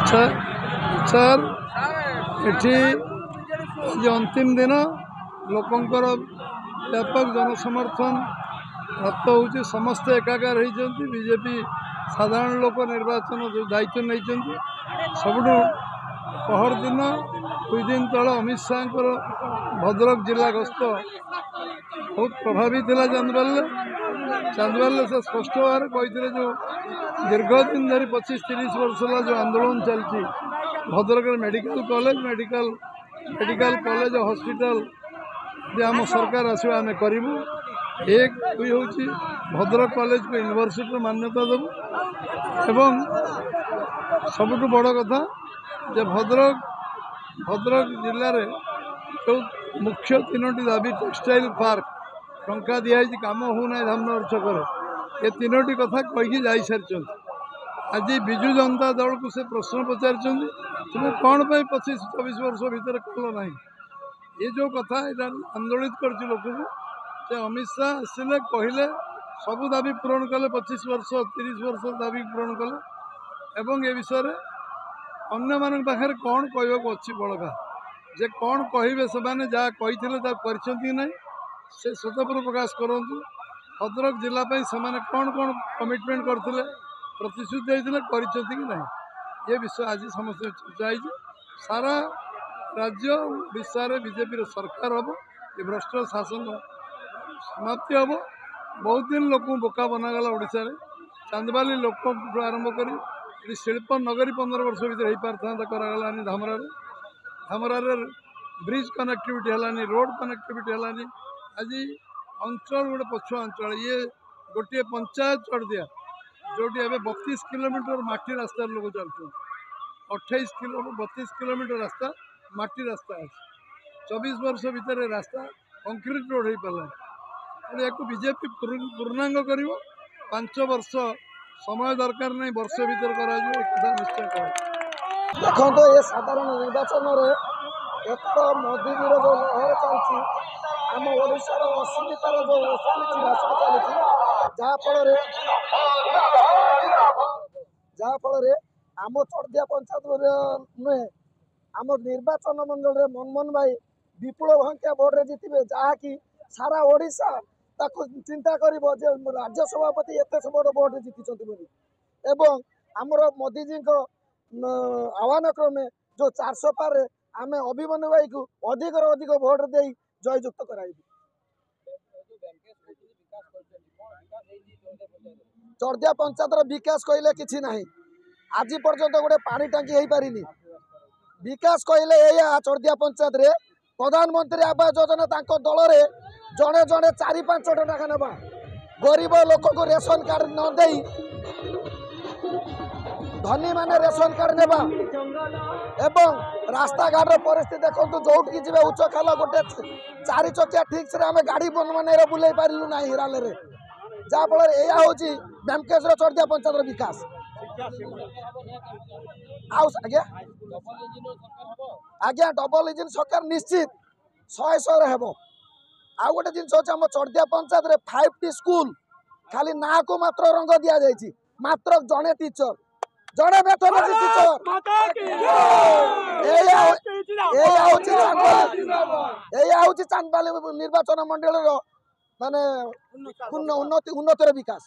Sir एठी अंतिम दिन लोकंकर व्यापक जनसमर्थन प्राप्त हो समस्ते एकाकार होती बीजेपी साधारण लोक निर्वाचन जो दायित्व नहीं सबुठ पहर दिन 2 दिन तले अमित शाह भद्रक जिला गस्त बहुत प्रभावित है चांदवाल से स्पष्ट भाव कहते जो दीर्घ दिन धरी 25-30 वर्ष जो आंदोलन चलती भद्रक मेडिकल कॉलेज हॉस्पिटल आम सरकार आसो आम करूँ 1 2 हूँ भद्रक कॉलेज को यूनिवर्सिटी मान्यता देवु एवं सबुठ बड़ कथा जे भद्रक जिले में जो मुख्य 3टी दाबी टेक्सटाइल पार्क टंका दिखाई कम होना धामनगर छक ये 3टी कथा कहीकि जा सारी आज विजु जनता दल को से प्रश्न पचार तुम कौन पर 25-24 वर्ष भितर कल ना ये जो कथा यहाँ आंदोलित कर लोक अमित शाह आसिले कहले सबू दाबी पूरण कले 25 वर्ष 30 वर्ष दाबी पूरण कले एवं ए विषय अन्य मान पाखे कौन कहू अच्छी बड़का जे कौन कहे से जहाँ कही ना से स्वतंत्र प्रकाश करूँ भद्रक जिलापाई से कौन कौन कमिटमेंट करते प्रतिश्रुति होते कि ना ये विषय आज समस्त चर्चा है सारा राज्य ओडिशा बीजेपी सरकार हम ये भ्रष्ट शासन समाप्ति हम बहुत दिन लोक बोका बनागला ओडिशा चांदबाली लोक आरंभ कर शिल्प नगरी 15 वर्ष भर हो पारता करागलानी धामरार ब्रिज कनेक्टिविटी है रोड कनेक्टिविटी है आज अंचल गोटे पछुआ अंचल ये गोटे पंचायत चढ़दिया जोटी ए 32 किलोमीटर माटी रास्ता लोग चलते 32 किलोमीटर रास्ता माटी रास्ता अच्छे 24 वर्ष भितर रास्ता कंक्रीट रोड हो पाला या बीजेपी पूर्णांग कर 5 वर्ष समय दरकार नहीं वर्ष भीतर करा निश्चय कर देखो तो ये साधारण निर्वाचन मोदी जो लहर चलती आम ओडार अस्मितार जो चलती भाषण चलती जहाँफल आम चढ़दिया पंचायत नुहे आम निर्वाचन मंडल में मनमोहन भाई विपुल भंकिया भोट्रे जीतबे जहाँकि सारा ओडिशा ताको चिंता करिबो जे राज्य सभापति एत बड़ भोट जीति एवं आमर मोदीजी आह्वान क्रमे जो 400 पार आम अभिमन्यु भाई को अधिक अधिक भोट दे जययुक्त कराइबु। चढ़दिया पंचायत विकास कहले किछि नाही आज पर्यंत गोटे पानी टांकी हो पारिनी विकास कहले या चढ़दिया पंचायत रे प्रधानमंत्री आवास योजना तांको दल रे जड़े जड़े 4-5 टका ना गरीब लोक को रेशन कार्ड न दे धनी माने रेशन कार्ड नेबा एवं रास्ता घाट परिस्थिति देखो जो जी उच्च खाल गोटे 4 चकिया ठीक से आम गाड़ी मन बुले पारू ना हिराले जहाँफल यह हूँ ब्यामकेश चढ़दिया पंचायत विकास आज्ञा डबल इंजिन सरकार निश्चित 100 हेब आउ गोटे जिन आम चढ़दिया पंचायत 5टी स्कूल खाली ना को मात्र रंग दि जाए मात्र जड़े टीचर जड़े मैथमेटिक्स टीचर चांदबाली निर्वाचन मंडल माने उन्नतिर विकास।